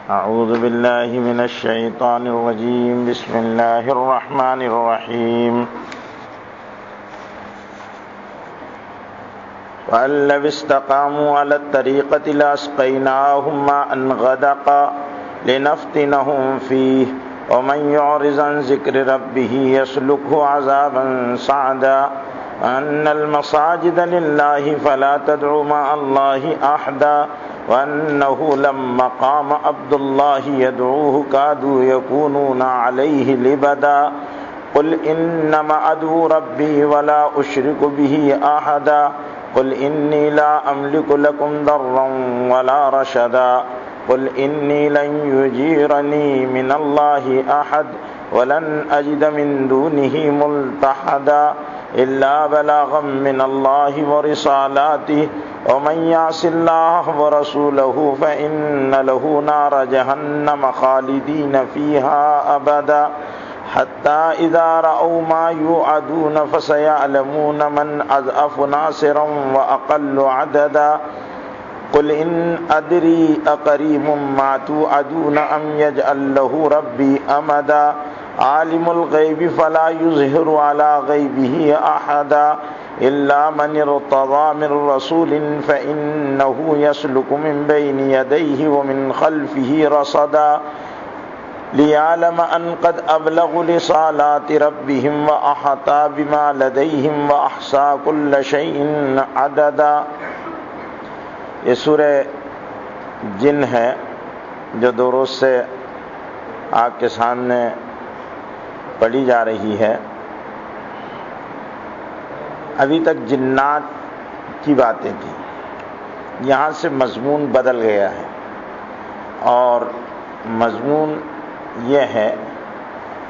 أعوذ بالله من الشيطان الرجيم. بسم الله الرحمن الرحيم. وأن لو استقاموا على الطريقة لأسقيناهم ماء غدقا لنفتنهم فيه ومن يعرض عن ذكر ربه يسلكه عذابا صعدا أن المساجد لله فلا تدعوا مع الله أحدا وأنه لما قام عبد الله يدعوه كادوا يكونون عليه لبدا قل إنما أدعو ربي ولا أشرك به أحدا قل إني لا أملك لكم ضرا ولا رشدا قل إني لن يجيرني من الله أحد ولن أجد من دونه ملتحدا إلا بلاغا من الله ورسالاته ومن يعص الله ورسوله فإن له نار جهنم خالدين فيها أبدا حتى إذا رأوا ما يوعدون فسيعلمون من أضعف ناصرا وأقل عددا قل إن أدري أقريب ما توعدون أم يجعل له ربي أمدا عالم الغيب فلا يظهر على غيبه أحدا إلا من ارتضى من رسول فإنه يسلك من بين يديه ومن خلفه رصدا ليعلم أن قد أبلغوا رسالات ربهم وأحاط بما لديهم وأحصى كل شيء عددا. یہ سورہ جن ہے جو دو روز سے آپ کے سامنے پڑھی جا رہی ہے. ابھی تک جنات کی باتیں تھیں، یہاں سے مضمون بدل گیا ہے اور مضمون یہ ہے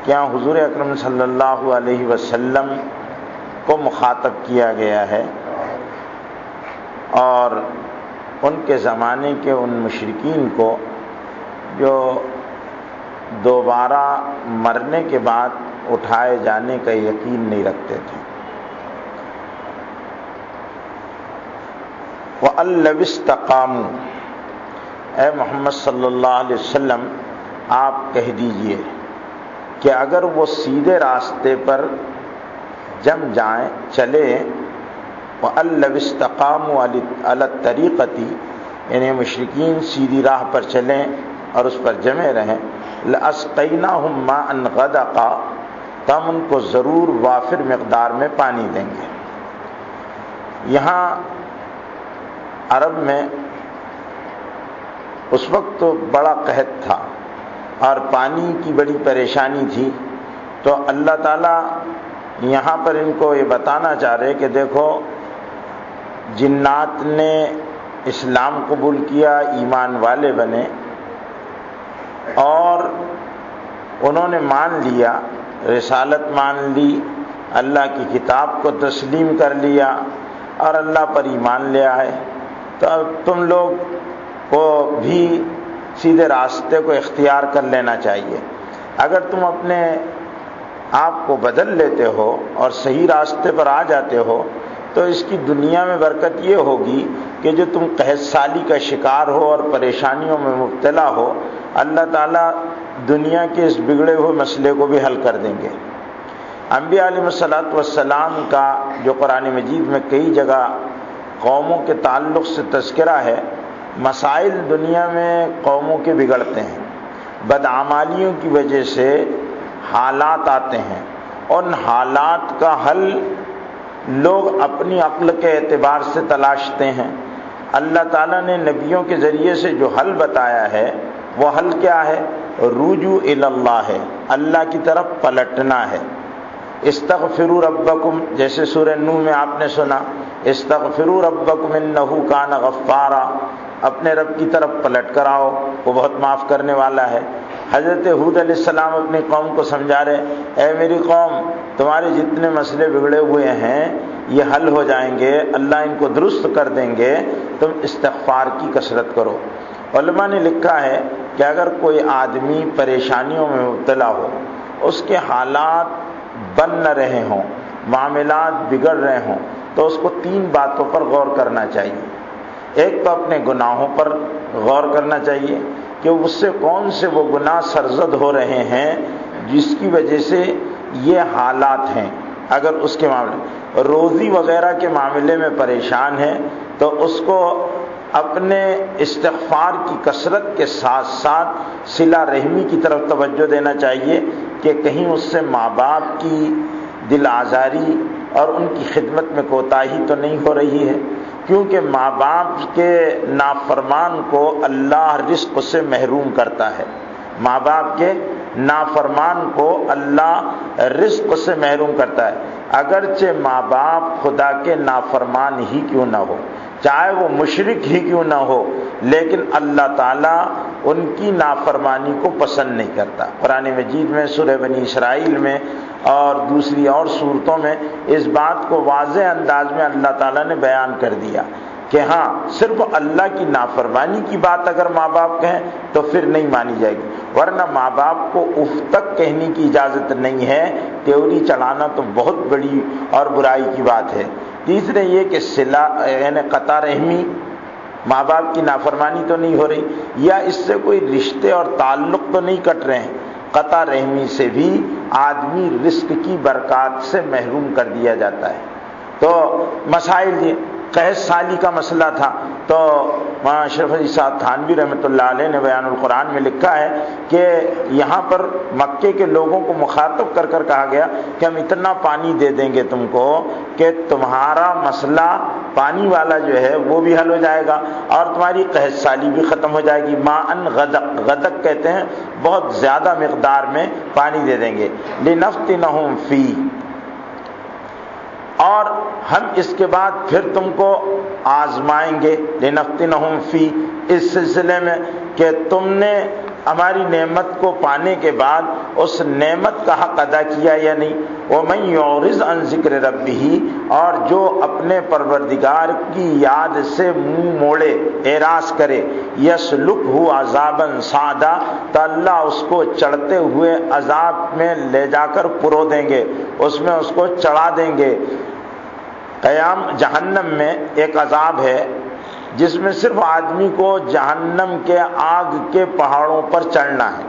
کہ یہاں حضور اکرم صلی اللہ علیہ وسلم کو مخاطب کیا گیا ہے اور ان کے زمانے کے ان مشرکین کو جو دوبارہ مرنے کے بعد اٹھائے جانے کا یقین نہیں رکھتے تھے. وَأَن لَّوِ اسْتَقَامُوا، اے محمد صلی اللہ علیہ وسلم آپ کہہ دیجئے کہ اگر وہ سیدھے راستے پر جم جائیں، چلے. وَأَن لَّوِ اسْتَقَامُوا عَلَى الطَّرِيقَةِ، یعنی مشرکین سیدھی راہ پر چلیں اور اس پر جمے رہیں. لَأَسْقَيْنَاهُم مَّاءً غَدَقًا، تو ہم ان کو ضرور وافر مقدار میں پانی دیں گے. یہاں عرب میں اس وقت تو بڑا قحط تھا اور پانی کی بڑی پریشانی تھی، تو اللہ تعالیٰ یہاں پر ان کو یہ بتانا چاہ رہے کہ دیکھو جنات نے اسلام قبول کیا، ایمان والے بنے اور انہوں نے مان لیا، رسالت مان لی، اللہ کی کتاب کو تسلیم کر لیا اور اللہ پر ایمان لے آئے. تو اب تم لوگ کو بھی سیدھے راستے کو اختیار کر لینا چاہیے. اگر تم اپنے آپ کو بدل لیتے ہو اور صحیح راستے پر آ جاتے ہو تو اس کی دنیا میں برکت یہ ہوگی کہ جو تم قحط سالی کا شکار ہو اور پریشانیوں میں مبتلا ہو، اللہ تعالیٰ دنیا کے اس بگڑے ہوئے مسئلے کو بھی حل کر دیں گے. انبیاء علیہ السلام کا جو قرآن مجید میں کئی جگہ قوموں کے تعلق سے تذکرہ ہے، مسائل دنیا میں قوموں کے بگڑتے ہیں، بدعمالیوں کی وجہ سے حالات آتے ہیں، ان حالات کا حل لوگ اپنی عقل کے اعتبار سے تلاشتے ہیں. اللہ تعالیٰ نے نبیوں کے ذریعے سے جو حل بتایا ہے وہ حل کیا ہے؟ رجوع الی اللہ ہے، اللہ کی طرف پلٹنا ہے. استغفروا ربکم، جیسے سورہ نوح میں آپ نے سنا استغفروا ربکم انہ کان غفارا، اپنے رب کی طرف پلٹ کر آؤ، وہ بہت معاف کرنے والا ہے. حضرت ہود علیہ السلام اپنی قوم کو سمجھا رہے، اے میری قوم تمہارے جتنے مسئلے بگڑے ہوئے ہیں یہ حل ہو جائیں گے، اللہ ان کو درست کر دیں گے، تم استغفار کی کثرت کرو. علماء نے لکھا ہے کہ اگر کوئی آدمی پریشانیوں میں مبتلا ہو، اس کے حالات بن نہ رہے ہوں، معاملات بگڑ رہے ہوں، تو اس کو 3 باتوں پر غور کرنا چاہیے. ایک تو اپنے گناہوں پر غور کرنا چاہیے، کہ اس سے کون سے وہ گناہ سرزد ہو رہے ہیں جس کی وجہ سے یہ حالات ہیں۔ اگر اس کے معاملے روزی وغیرہ کے معاملے میں پریشان ہے تو اس کو اپنے استغفار کی کثرت کے ساتھ ساتھ صلہ رحمی کی طرف توجہ دینا چاہیے کہ کہیں اس سے ماں باپ کی دل آزاری اور ان کی خدمت میں کوتاہی تو نہیں ہو رہی ہے، کیونکہ ماں باپ کے نافرمان کو اللہ رزق سے محروم کرتا ہے۔ ماں باپ کے نافرمان کو اللہ رزق سے محروم کرتا ہے، اگرچہ ماں باپ خدا کے نافرمان ہی کیوں نہ ہو، چاہے وہ مشرک ہی کیوں نہ ہو، لیکن اللہ تعالیٰ ان کی نافرمانی کو پسند نہیں کرتا۔ قرآن مجید میں سورہ بنی اسرائیل میں اور دوسری اور صورتوں میں اس بات کو واضح انداز میں اللہ تعالیٰ نے بیان کر دیا کہ ہاں صرف اللہ کی نافرمانی کی بات اگر ماں باپ کہیں تو پھر نہیں مانی جائے گی، ورنہ ماں باپ کو اف تک کہنے کی اجازت نہیں ہے، تیوری چلانا تو بہت بڑی اور برائی کی بات ہے۔ تیسرے یہ کہ صلہ یعنی قطع رحمی، ماں باپ کی نافرمانی تو نہیں ہو رہی یا اس سے کوئی رشتے اور تعلق تو نہیں کٹ رہے ہیں، قطع رحمی سے بھی آدمی رزق کی برکات سے محروم کر دیا جاتا ہے۔ تو مسائل یہ قحط سالی کا مسئلہ تھا، تو مولانا اشرف علی صاحب تھانوی رحمۃ اللہ علیہ نے بیان القرآن میں لکھا ہے کہ یہاں پر مکے کے لوگوں کو مخاطب کر کر کہا گیا کہ ہم اتنا پانی دے دیں گے تم کو کہ تمہارا مسئلہ پانی والا جو ہے وہ بھی حل ہو جائے گا اور تمہاری قحط سالی بھی ختم ہو جائے گی۔ ماءً غدق، غدق کہتے ہیں بہت زیادہ مقدار میں پانی دے دیں گے۔ لنفتنہم فی، اور ہم اس کے بعد پھر تم کو آزمائیں گے، لنفتنہم فی، اس سلسلے میں کہ تم نے ہماری نعمت کو پانے کے بعد اس نعمت کا حق ادا کیا یا نہیں۔ وَمَن يُعْرِضْ عَن ذِكْرِ رَبِّهِ، اور جو اپنے پروردگار کی یاد سے منہ موڑے، اعراض کرے، يَسْلُكْهُ عَذَابًا صَعَدًا، تو اللہ اس کو چڑھتے ہوئے عذاب میں لے جا کر پرو دیں گے، اس میں اس کو چڑھا دیں گے۔ قیام جہنم میں ایک عذاب ہے جس میں صرف آدمی کو جہنم کے آگ کے پہاڑوں پر چڑھنا ہے،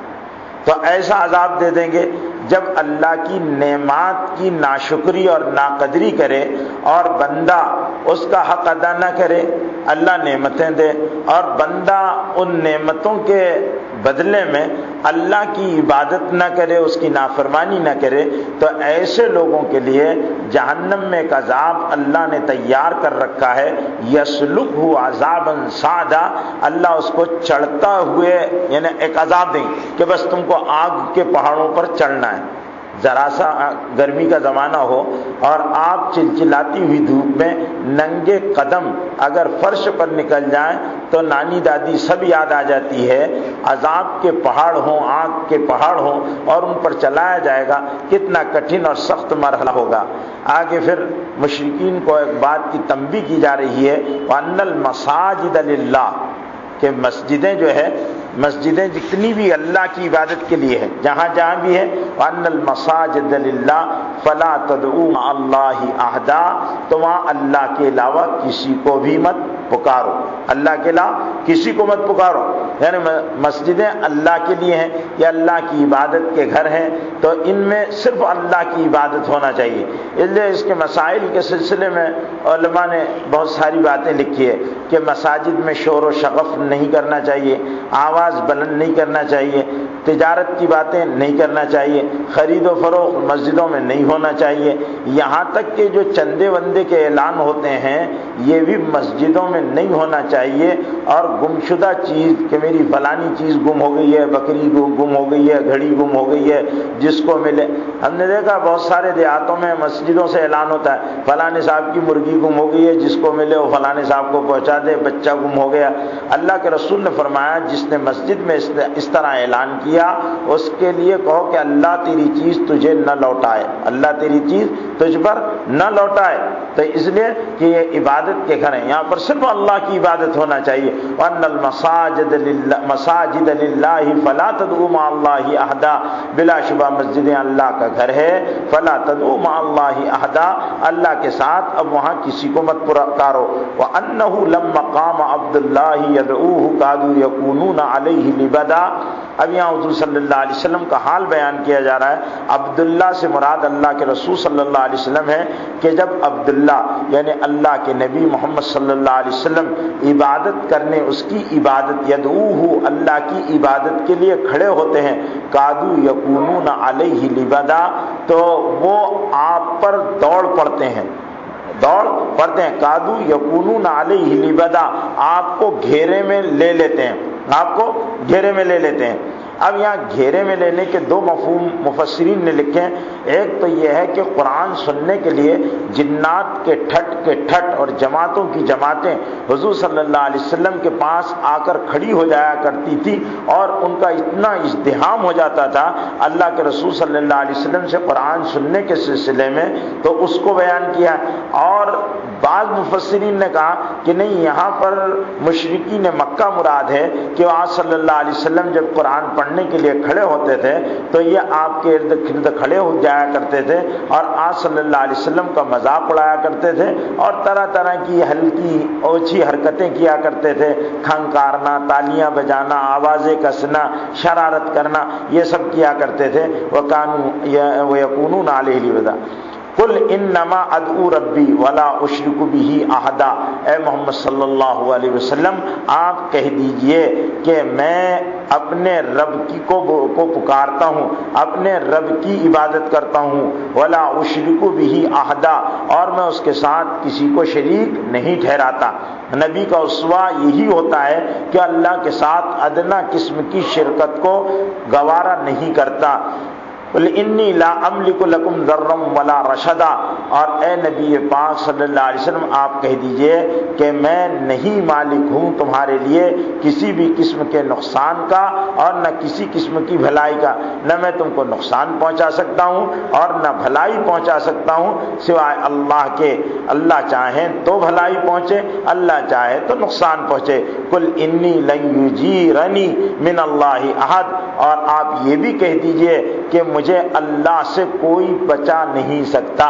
تو ایسا عذاب دے دیں گے جب اللہ کی نعمات کی ناشکری اور ناقدری کرے اور بندہ اس کا حق ادا نہ کرے، اللہ نعمتیں دے اور بندہ ان نعمتوں کے بدلے میں اللہ کی عبادت نہ کرے، اس کی نافرمانی نہ کرے، تو ایسے لوگوں کے لیے جہنم میں ایک عذاب اللہ نے تیار کر رکھا ہے، یسلکہ عذابا صعدا، اللہ اس کو چڑھتا ہوئے یعنی ایک عذاب دیں کہ بس تم کو آگ کے پہاڑوں پر چڑھنا ہے۔ ذرا سا گرمی کا زمانہ ہو اور آپ چلچلاتی ہوئی دھوپ میں ننگے قدم اگر فرش پر نکل جائیں تو نانی دادی سب یاد آ جاتی ہے، عذاب کے پہاڑ ہوں، آگ کے پہاڑ ہوں اور ان پر چلایا جائے گا، کتنا کٹھن اور سخت مرحلہ ہوگا۔ آگے پھر مشرکین کو ایک بات کی تنبیہ کی جا رہی ہے، وَأَنَّ الْمَسَاجِدَ لِلَّهِ، کہ مسجدیں جو ہے، مسجدیں جتنی بھی اللہ کی عبادت کے لیے ہے، جہاں جہاں بھی ہے، وَأَنَّ الْمَسَاجِدَ لِلَّهِ فَلَا تَدْعُوا مَعَ اللَّهِ أَحَدًا، تو وہاں اللہ کے علاوہ کسی کو بھی مت پکارو، اللہ کے علاوہ کسی کو مت پکارو، یعنی مسجدیں اللہ کے لیے ہیں، یہ اللہ کی عبادت کے گھر ہیں، تو ان میں صرف اللہ کی عبادت ہونا چاہیے۔ اس لیے اس کے مسائل کے سلسلے میں علماء نے بہت ساری باتیں لکھی ہے کہ مساجد میں شور و شغف نہیں کرنا چاہیے، آواز بلند نہیں کرنا چاہیے، تجارت کی باتیں نہیں کرنا چاہیے، خرید و فروخت مسجدوں میں نہیں ہونا چاہیے، یہاں تک کہ جو چندے وندے کے اعلان ہوتے ہیں یہ بھی مسجدوں میں نہیں ہونا چاہیے، اور گمشدہ چیز کہ میری فلانی چیز گم ہو گئی ہے، بکری گم ہو گئی ہے، گھڑی گم ہو گئی ہے، جس کو ملے، ہم نے دیکھا بہت سارے دیہاتوں میں مسجدوں سے اعلان ہوتا ہے فلانے صاحب کی مرغی گم ہو گئی ہے، جس کو ملے وہ فلانے صاحب کو پہنچا دے، بچہ گم ہو گیا۔ اللہ کے رسول نے فرمایا جس نے مسجد میں اس طرح اعلان کیا دیا اس کے لیے کہو کہ اللہ تیری چیز تجھے نہ لوٹائے، اللہ تیری چیز تجھ پر نہ لوٹائے۔ تو اس لیے کہ یہ عبادت کے گھر ہیں، یہاں پر صرف اللہ کی عبادت ہونا چاہیے۔ وَأَنَّ الْمَسَاجِدَ لِلَّهِ فَلَا تَدْعُوا مَعَ اللَّهِ أَحَدًا، بلا شبہ مسجدیں اللہ کا گھر ہے، فَلَا تَدْعُوا مَعَ اللَّهِ أَحَدًا، اللہ کے ساتھ اب وہاں کسی کو مت پکارو۔ وَأَنَّهُ لَمَّا قَامَ عَبْدُ اللَّهِ يَدْعُوهُ كَادُوا يَكُونُونَ عَلَيْهِ لِبَدًا۔ اب یہاں حضور صلی اللہ علیہ وسلم کا حال بیان کیا جا رہا ہے۔ عبداللہ سے مراد اللہ کے رسول صلی اللہ علیہ وسلم ہے کہ جب عبداللہ یعنی اللہ کے نبی محمد صلی اللہ علیہ وسلم عبادت کرنے، اس کی عبادت، یدعوہ اللہ کی عبادت کے لیے کھڑے ہوتے ہیں، کادو یکونون علیہ لبدا، تو وہ آپ پر دوڑ پڑتے ہیں، کادو یکونون علیہ لبدا، آپ کو گھیرے میں لے لیتے ہیں، آپ کو گھیرے میں لے لیتے ہیں۔ اب یہاں گھیرے میں لینے کے دو مفہوم مفسرین نے لکھے ہیں۔ ایک تو یہ ہے کہ قرآن سننے کے لیے جنات کے ٹھٹ اور جماعتوں کی جماعتیں حضور صلی اللہ علیہ وسلم کے پاس آ کر کھڑی ہو جایا کرتی تھی، اور ان کا اتنا ازدحام ہو جاتا تھا اللہ کے رسول صلی اللہ علیہ وسلم سے قرآن سننے کے سلسلے میں، تو اس کو بیان کیا۔ اور بعض مفسرین نے کہا کہ نہیں، یہاں پر مشرکین مکہ مراد ہے کہ آج صلی اللہ علیہ وسلم جب قرآن پڑھنے کے لیے کھڑے ہوتے تھے تو یہ آپ کے ارد گرد کھڑے ہو جایا کرتے تھے، اور آج صلی اللہ علیہ وسلم کا مذاق اڑایا کرتے تھے، اور طرح طرح کی ہلکی اوچھی حرکتیں کیا کرتے تھے، کھنکارنا، تالیاں بجانا، آوازیں کسنا، شرارت کرنا، یہ سب کیا کرتے تھے۔ وَيَكُونُونَ عَلَيْهِ لِبَدًا قُلْ إِنَّمَا أَدْعُو رَبِّي وَلَا أُشْرِكُ بِهِ أَحَدًا، اے محمد صلی اللہ علیہ وسلم آپ کہہ دیجئے کہ میں اپنے رب کو پکارتا ہوں، اپنے رب کی عبادت کرتا ہوں، وَلَا أُشْرِكُ بِهِ أَحَدًا، اور میں اس کے ساتھ کسی کو شریک نہیں ٹھہراتا۔ نبی کا اسوہ یہی ہوتا ہے کہ اللہ کے ساتھ ادنا قسم کی شرکت کو گوارا نہیں کرتا۔ قُلْ إِنِّي لَا أَمْلِكُ لَكُمْ ضَرًّا وَلَا رَشَدًا، اور اے نبی پاک صلی اللہ علیہ وسلم آپ کہہ دیجئے کہ میں نہیں مالک ہوں تمہارے لیے کسی بھی قسم کے نقصان کا اور نہ کسی قسم کی بھلائی کا، نہ میں تم کو نقصان پہنچا سکتا ہوں اور نہ بھلائی پہنچا سکتا ہوں سوائے اللہ کے۔ اللہ چاہیں تو بھلائی پہنچے، اللہ چاہے تو نقصان پہنچے۔ قُلْ إِنِّي لَن يُجِيرَنِي مِنَ اللَّهِ أَحَدٌ، اور آپ یہ بھی کہہ دیجئے کہ مجھے اللہ سے کوئی بچا نہیں سکتا،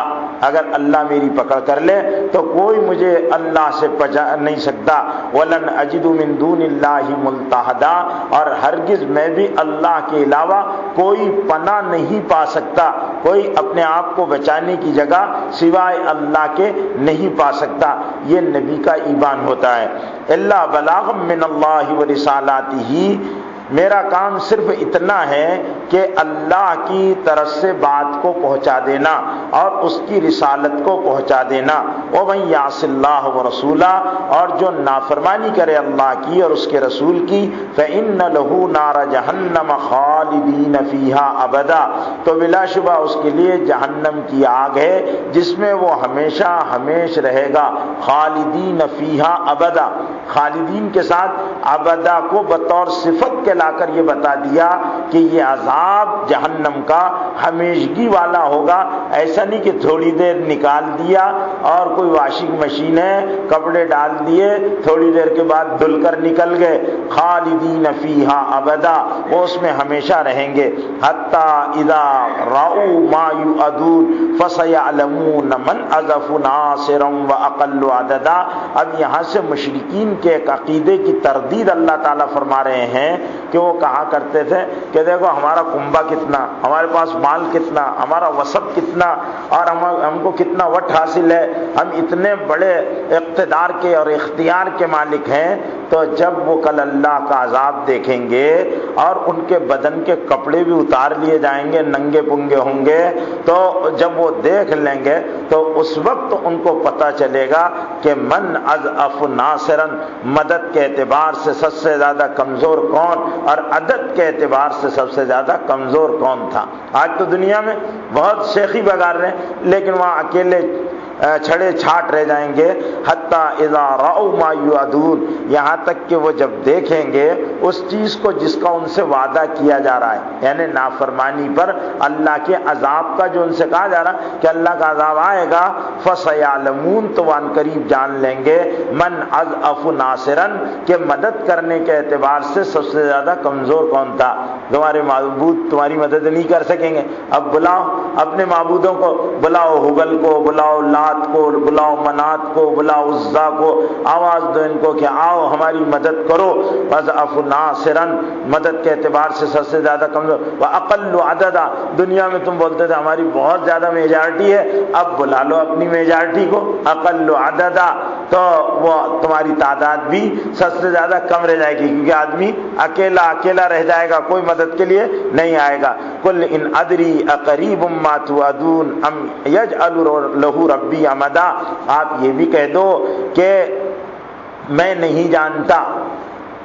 اگر اللہ میری پکڑ کر لے تو کوئی مجھے اللہ سے بچا نہیں سکتا۔ وَلَنْ أَجِدُ مِن دُونِ اللَّهِ مُلْتَحَدًا، اور ہرگز میں بھی اللہ کے علاوہ کوئی پناہ نہیں پا سکتا، کوئی اپنے آپ کو بچانے کی جگہ سوائے اللہ کے نہیں پا سکتا۔ یہ نبی کا ایمان ہوتا ہے۔ إِلَّا بَلَاغًا مِّنَ اللَّهِ وَرِسَالَاتِهِ، میرا کام صرف اتنا ہے کہ اللہ کی طرف سے بات کو پہنچا دینا اور اس کی رسالت کو پہنچا دینا۔ وَمَن يَعْصِ اللَّهَ وَرَسُولَهُ، اور جو نافرمانی کرے اللہ کی اور اس کے رسول کی، فَإِنَّ لَهُ نَارَ جَهَنَّمَ خَالِدِينَ فِيهَا أَبَدًا، تو بلا شبہ اس کے لیے جہنم کی آگ ہے جس میں وہ ہمیشہ ہمیش رہے گا۔ خالدین فیہا ابدا، خالدین کے ساتھ ابدا کو بطور صفت کے لا کر یہ بتا دیا کہ یہ عذاب جہنم کا ہمیشگی والا ہوگا۔ ایسا نہیں کہ تھوڑی دیر نکال دیا اور کوئی واشنگ مشین ہے کپڑے ڈال دیے تھوڑی دیر کے بعد دھل کر نکل گئے۔ خالدین فیہا ابدا، وہ اس میں ہمیشہ رہیں گے۔ حتی اذا رأوا ما یوعدون فسیعلمون من اضعف ناصرا واقل عددا۔ اب یہاں سے مشرکین کے ایک عقیدے کی تردید اللہ تعالیٰ فرما رہے ہیں کہ وہ کہا کرتے تھے کہ دیکھو ہمارا کنبہ کتنا، ہمارے پاس مال کتنا، ہمارا وسب کتنا، اور ہم کو کتنا وٹ حاصل ہے، ہم اتنے بڑے اقتدار کے اور اختیار کے مالک ہیں۔ تو جب وہ کل اللہ کا عذاب دیکھیں گے اور ان کے بدن کے کپڑے بھی اتار لیے جائیں گے، ننگے پنگے ہوں گے، تو جب وہ دیکھ لیں گے تو اس وقت ان کو پتہ چلے گا کہ من اضعف ناصرا، مدد کے اعتبار سے سب سے زیادہ کمزور کون اور عدد کے اعتبار سے سب سے زیادہ کمزور کون تھا۔ آج تو دنیا میں بہت شیخی بگار رہے ہیں، لیکن وہاں اکیلے چھڑے چھاٹ رہ جائیں گے، حتی اذا رأوا ما یوعدون، یہاں تک کہ وہ جب دیکھیں گے اس چیز کو جس کا ان سے وعدہ کیا جا رہا ہے، یعنی نافرمانی پر اللہ کے عذاب کا جو ان سے کہا جا رہا کہ اللہ کا عذاب آئے گا، فَسَيَعْلَمُونَ، تو وہ عنقریب جان لیں گے، من اضعف ناصرا، کہ مدد کرنے کے اعتبار سے سب سے زیادہ کمزور کون تھا۔ تمہارے معبود تمہاری مدد نہیں کر سکیں گے، اب بلاؤ اپنے معبودوں کو، بلاؤ ہبل کو، بلاؤ لات کو، بلاؤ منات کو، بلاؤ عزا کو، آواز دو ان کو کہ آؤ ہماری مدد کرو۔ اضعف ناصرا، مدد کے اعتبار سے سب سے زیادہ کمزور، واقل عددا، دنیا میں تم بولتے تھے ہماری بہت زیادہ میجارٹی ہے، اب بلا لو اپنی میجارٹی کو، اقل عددا، تو وہ تمہاری تعداد بھی سب سے زیادہ کم رہ جائے گی، کیونکہ آدمی اکیلا اکیلا رہ جائے گا، کوئی مدد کے لیے نہیں آئے گا۔ قل ان ادری اقریب ما توعدون ام یجعل لہ ربی امدا، آپ یہ بھی کہہ دو کہ میں نہیں جانتا،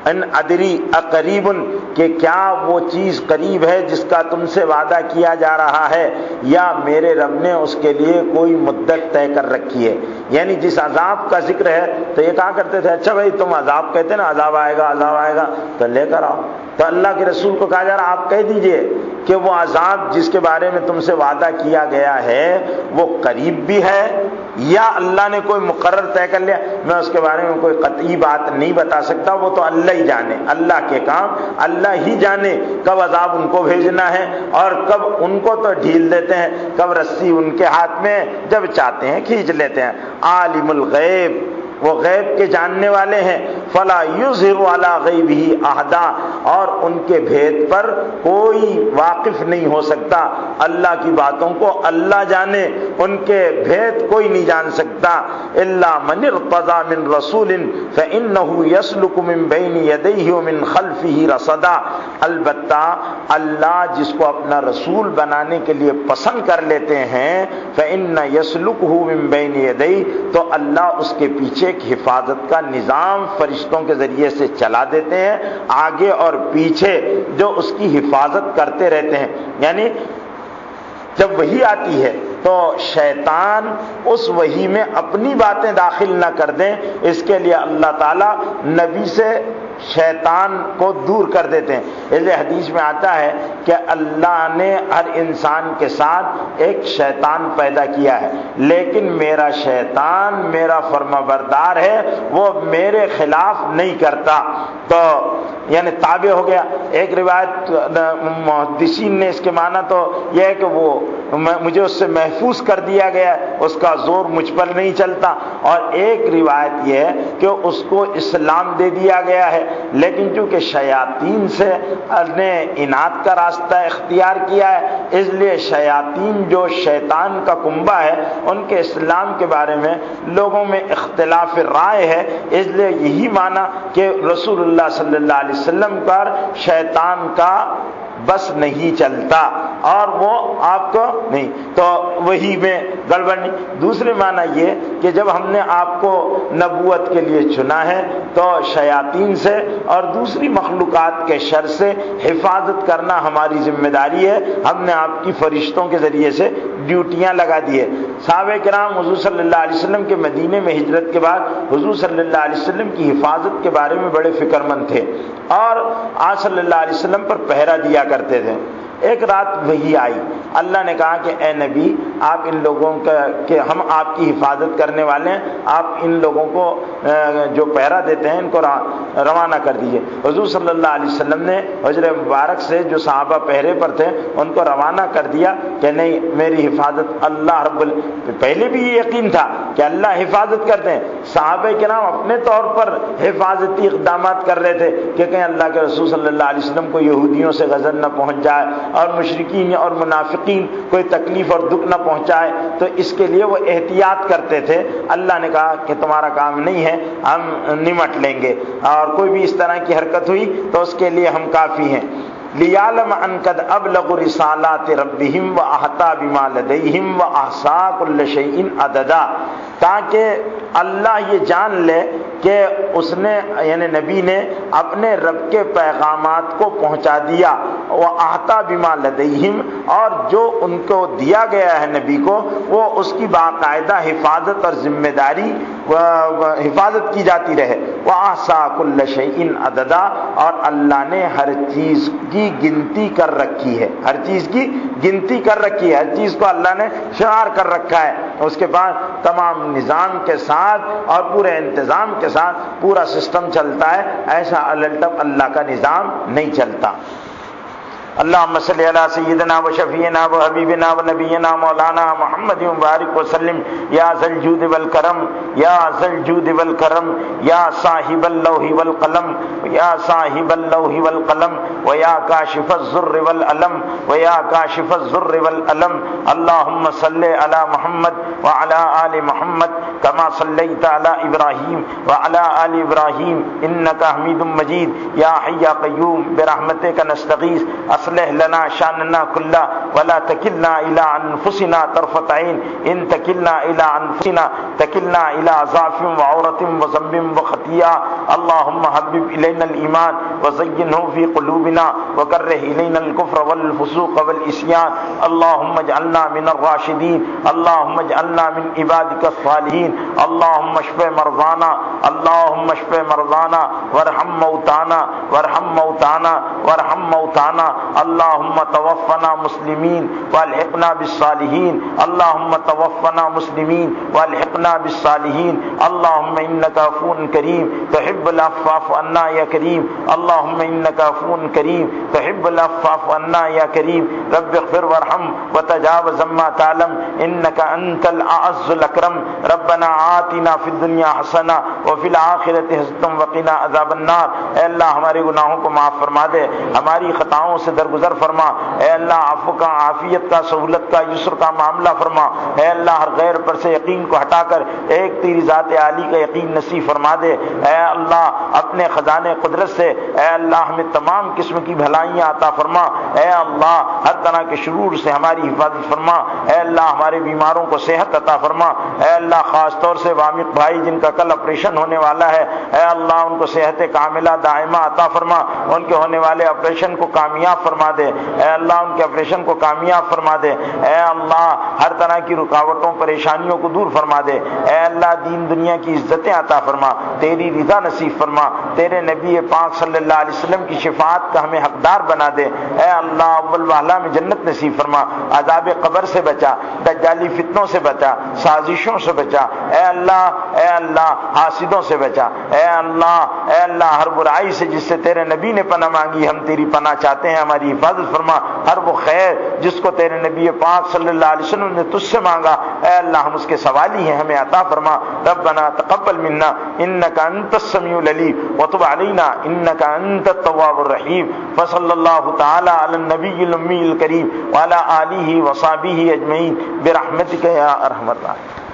ان ادری اقریب، کہ کیا وہ چیز قریب ہے جس کا تم سے وعدہ کیا جا رہا ہے، یا میرے رب نے اس کے لیے کوئی مدت طے کر رکھی ہے۔ یعنی جس عذاب کا ذکر ہے تو یہ کہا کرتے تھے اچھا بھائی تم عذاب کہتے نا، عذاب آئے گا عذاب آئے گا تو لے کر آؤ، تو اللہ کے رسول کو کہا جا رہا آپ کہہ دیجئے کہ وہ عذاب جس کے بارے میں تم سے وعدہ کیا گیا ہے وہ قریب بھی ہے، یا اللہ نے کوئی مقرر طے کر لیا، میں اس کے بارے میں کوئی قطعی بات نہیں بتا سکتا، وہ تو اللہ ہی جانے، اللہ کے کام اللہ ہی جانے کب عذاب ان کو بھیجنا ہے اور کب ان کو تو ڈھیل دیتے ہیں، کب رسی ان کے ہاتھ میں جب چاہتے ہیں کھینچ لیتے ہیں۔ عالم الغیب، وہ غیب کے جاننے والے ہیں، فلا یظہر علی غیبہ احدا، اور ان کے بھید پر کوئی واقف نہیں ہو سکتا، اللہ کی باتوں کو اللہ جانے، ان کے بھید کوئی نہیں جان سکتا۔ الا من ارتضی من رسول فانہ یسلک من بین یدیہ ومن خلفہ رصدا، البتہ اللہ جس کو اپنا رسول بنانے کے لیے پسند کر لیتے ہیں، فان یسلکہ من بین یدیہ، تو اللہ اس کے پیچھے ایک حفاظت کا نظام فرشتوں کے ذریعے سے چلا دیتے ہیں، آگے اور پیچھے جو اس کی حفاظت کرتے رہتے ہیں۔ یعنی جب وحی آتی ہے تو شیطان اس وحی میں اپنی باتیں داخل نہ کر دیں، اس کے لیے اللہ تعالیٰ نبی سے شیطان کو دور کر دیتے ہیں۔ اس لیے حدیث میں آتا ہے کہ اللہ نے ہر انسان کے ساتھ ایک شیطان پیدا کیا ہے، لیکن میرا شیطان میرا فرما بردار ہے، وہ میرے خلاف نہیں کرتا، تو یعنی تابع ہو گیا۔ ایک روایت محدثین نے اس کے معنی تو یہ ہے کہ وہ مجھے اس سے محفوظ کر دیا گیا ہے، اس کا زور مجھ پر نہیں چلتا، اور ایک روایت یہ ہے کہ اس کو اسلام دے دیا گیا ہے، لیکن چونکہ شیاطین سے نے اناد کا راستہ اختیار کیا ہے، اس لیے شیاطین جو شیطان کا کنبہ ہے ان کے اسلام کے بارے میں لوگوں میں اختلاف رائے ہے، اس لیے یہی معنی کہ رسول اللہ صلی اللہ علیہ وسلم پر شیطان کا بس نہیں چلتا اور وہ آپ کو نہیں، تو وہی میں گڑبڑ نہیں۔ دوسرے معنی یہ کہ جب ہم نے آپ کو نبوت کے لیے چنا ہے تو شیاطین سے اور دوسری مخلوقات کے شر سے حفاظت کرنا ہماری ذمہ داری ہے، ہم نے آپ کی فرشتوں کے ذریعے سے ڈیوٹیاں لگا دی ہے۔ صحابہ کرام حضور صلی اللہ علیہ وسلم کے مدینے میں ہجرت کے بعد حضور صلی اللہ علیہ وسلم کی حفاظت کے بارے میں بڑے فکر مند تھے اور آپ صلی اللہ علیہ وسلم پر پہرا دیا کرتے تھے۔ ایک رات وحی آئی، اللہ نے کہا کہ اے نبی آپ ان لوگوں کہ ہم آپ کی حفاظت کرنے والے ہیں، آپ ان لوگوں کو جو پہرا دیتے ہیں ان کو روانہ کر دیجئے۔ حضور صلی اللہ علیہ وسلم نے حجر مبارک سے جو صحابہ پہرے پر تھے ان کو روانہ کر دیا کہ نہیں میری حفاظت اللہ پہلے بھی یہ یقین تھا کہ اللہ حفاظت کرتے ہیں، صحابہ کرام اپنے طور پر حفاظتی اقدامات کر رہے تھے کہ کہیں اللہ کے رسول صلی اللہ علیہ وسلم کو یہودیوں سے غضب نہ پہنچ جائے اور مشرکین اور منافقین کوئی تکلیف اور دکھ نہ پہنچائے، تو اس کے لیے وہ احتیاط کرتے تھے۔ اللہ نے کہا کہ تمہارا کام نہیں ہے، ہم نمٹ لیں گے، اور کوئی بھی اس طرح کی حرکت ہوئی تو اس کے لیے ہم کافی ہیں۔ لِيَعْلَمَ أَنْ قَدْ أَبْلَغُوا رِسَالَاتِ رَبِّهِمْ وَأَحْصَىٰ بِمَا لَدَيْهِمْ وَأَحْصَىٰ كُلَّ شَيْءٍ عَدَدًا، تاکہ اللہ یہ جان لے کہ اس نے یعنی نبی نے اپنے رب کے پیغامات کو پہنچا دیا، وَأَحْصَىٰ بِمَا لَدَيْهِمْ، اور جو ان کو دیا گیا ہے نبی کو وہ اس کی باقاعدہ حفاظت اور ذمہ داری حفاظت کی جاتی رہے۔ وَأَحْصَىٰ كُلَّ شَيْءٍ عَدَدًا، اور اللہ نے ہر چیز کی گنتی کر رکھی ہے، ہر چیز کی گنتی کر رکھی ہے، ہر چیز کو اللہ نے شمار کر رکھا ہے۔ اس کے بعد تمام نظام کے ساتھ اور پورے انتظام کے ساتھ پورا سسٹم چلتا ہے، ایسا الٹپ اللہ کا نظام نہیں چلتا۔ اللہم صلی علی سیدنا و شفیعنا و حبیبنا و نبینا مولانا محمد مبارک وسلم یا ذا الجود والکرم یا ذا الجود والکرم یا صاحب اللوح والقلم یا صاحب اللوح والقلم و یا کاشف الضر والالم و یا کاشف الضر والالم۔ اللہم صلی علی محمد وعلی آل محمد کما صلیت علی ابراہیم وعلی آل ابراہیم انکا حمید مجید۔ یا حی یا قیوم برحمتک نستغیث اصلح لنا شاننا کلہ ولا تکلنا الى انفسنا طرفۃ عین ان تکلنا الى انفسنا تکلنا الى ضعف وعورۃ وذنب وخطیئہ۔ اللهم حبب الینا الایمان وزینہ فی قلوبنا وکرہ الینا الکفر والفسوق والعصیان۔ اللهم اجعلنا من الراشدین، اللهم اجعلنا من عبادک الصالحین۔ اللهم اشف مرضانا، اللهم اشف مرضانا وارحم موتانا وارحم موتانا وارحم موتانا۔ اللهم توفنا مسلمین والحقنا بالصالحین، اللهم توفنا مسلمین والحقنا بالصالحین۔ اللهم انک عفو کریم تحب العفو فاعف عنا یا کریم، اللهم انک عفو کریم تحب العفو فاعف عنا یا کریم۔ رب اغفر وارحم وتجاوز عما تعلم انک انت الاعز الاکرم۔ ربنا آتنا فی الدنیا حسنہ وفی الآخرۃ حسنہ وقنا عذاب النار۔ اے اللہ ہمارے گناہوں کو معاف فرما دے، ہماری خطاؤں سے درگزر فرما۔ اے اللہ عفو کا، عافیت کا، سہولت کا، یسر کا معاملہ فرما۔ اے اللہ ہر غیر پر سے یقین کو ہٹا کر ایک تیری ذات عالی کا یقین نصیب فرما دے۔ اے اللہ اپنے خزانے قدرت سے اے اللہ ہمیں تمام قسم کی بھلائیاں عطا فرما۔ اے اللہ ہر طرح کے شرور سے ہماری حفاظت فرما۔ اے اللہ ہمارے بیماروں کو صحت عطا فرما۔ اے اللہ خاص طور سے وامق بھائی جن کا کل آپریشن ہونے والا ہے، اے اللہ ان کو صحت کاملہ دائمہ عطا فرما، ان کے ہونے والے آپریشن کو کامیاب فرما دے۔ اے اللہ ان کے آپریشن کو کامیاب فرما دے۔ اے اللہ ہر طرح کی رکاوٹوں پریشانیوں کو دور فرما دے۔ اے اللہ دین دنیا کی عزتیں عطا فرما، تیری رضا نصیب فرما، تیرے نبی پاک صلی اللہ علیہ وسلم کی شفاعت کا ہمیں حقدار بنا دے۔ اے اللہ اول والا میں جنت نصیب فرما، عذاب قبر سے بچا، دجالی فتنوں سے بچا، سازشوں سے بچا۔ اے اللہ حاسدوں سے بچا۔ اے اللہ ہر برائی سے جس سے تیرے نبی نے پناہ مانگی ہم تیری پناہ چاہتے ہیں، ہماری حفاظت فرما۔ ہر وہ خیر جس کو تیرے نبی پاک صلی اللہ علیہ وسلم نے تجھ سے مانگا، اے اللہ ہم اس کے سوالی ہیں، ہمیں عطا فرما۔ ربنا تقبل منا انک انت السمیع العلیم وتب علینا انک انت التواب الرحیم۔ وصلی اللہ تعالی علی النبی الامی الکریم وعلی آلہ وصحبہ اجمعین برحمتک یا ارحم الراحمین۔